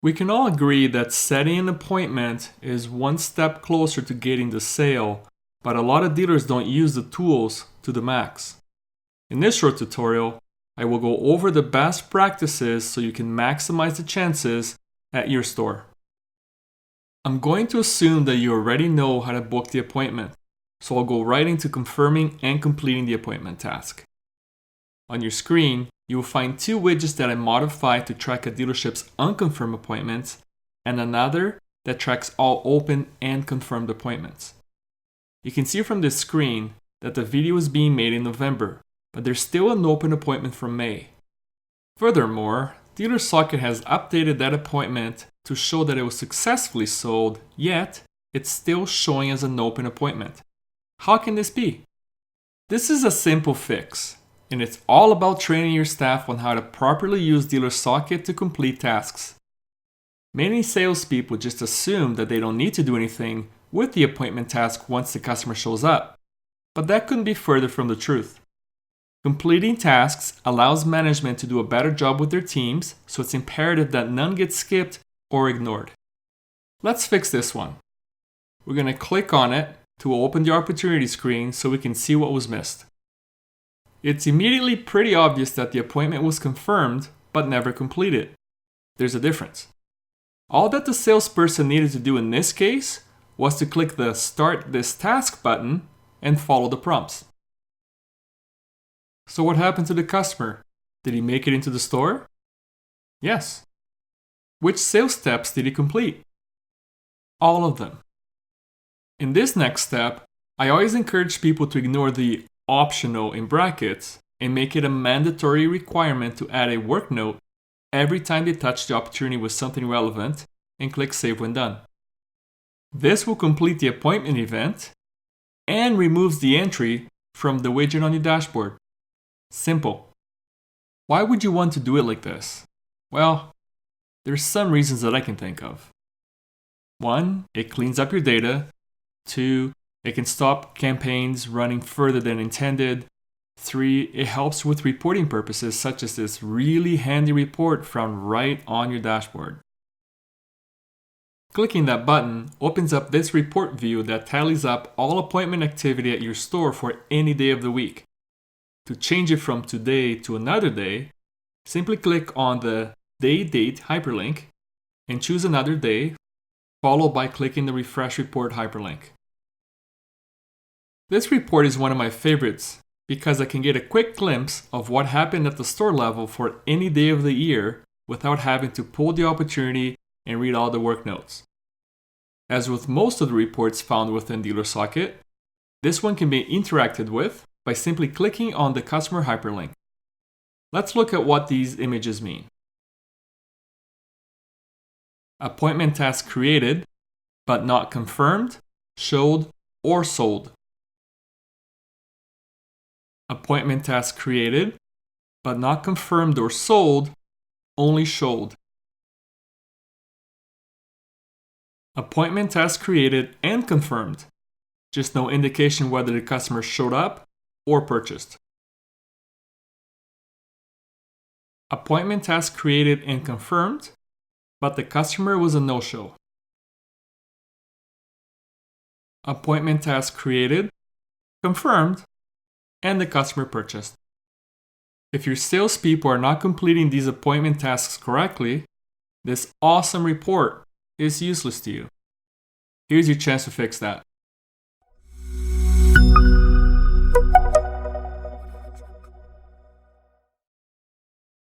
We can all agree that setting an appointment is one step closer to getting the sale, but a lot of dealers don't use the tools to the max. In this short tutorial, I will go over the best practices so you can maximize the chances at your store. I'm going to assume that you already know how to book the appointment, so I'll go right into confirming and completing the appointment task. On your screen, you will find two widgets that I modified to track a dealership's unconfirmed appointments and another that tracks all open and confirmed appointments. You can see from this screen that the video is being made in November, but there's still an open appointment from May. Furthermore, DealerSocket has updated that appointment to show that it was successfully sold, yet it's still showing as an open appointment. How can this be? This is a simple fix, and it's all about training your staff on how to properly use DealerSocket to complete tasks. Many salespeople just assume that they don't need to do anything with the appointment task once the customer shows up, but that couldn't be further from the truth. Completing tasks allows management to do a better job with their teams, so it's imperative that none get skipped or ignored. Let's fix this one. We're going to click on it to open the opportunity screen so we can see what was missed. It's immediately pretty obvious that the appointment was confirmed but never completed. There's a difference. All that the salesperson needed to do in this case was to click the Start This Task button and follow the prompts. So what happened to the customer? Did he make it into the store? Yes. Which sales steps did he complete? All of them. In this next step, I always encourage people to ignore the optional in brackets and make it a mandatory requirement to add a work note every time they touch the opportunity with something relevant and click Save when done. This will complete the appointment event and removes the entry from the widget on your dashboard. Simple. Why would you want to do it like this? Well, there's some reasons that I can think of. 1, it cleans up your data. 2, it can stop campaigns running further than intended. 3, it helps with reporting purposes such as this really handy report found right on your dashboard. Clicking that button opens up this report view that tallies up all appointment activity at your store for any day of the week. To change it from today to another day, simply click on the Day-Date hyperlink and choose another day, followed by clicking the Refresh Report hyperlink. This report is one of my favorites because I can get a quick glimpse of what happened at the store level for any day of the year without having to pull the opportunity and read all the work notes. As with most of the reports found within DealerSocket, this one can be interacted with by simply clicking on the customer hyperlink. Let's look at what these images mean. Appointment task created, but not confirmed, showed, or sold. Appointment task created, but not confirmed or sold, only showed. Appointment task created and confirmed, just no indication whether the customer showed up or purchased. Appointment task created and confirmed, but the customer was a no-show. Appointment task created, confirmed, and the customer purchased. If your salespeople are not completing these appointment tasks correctly, this awesome report is useless to you. Here's your chance to fix that.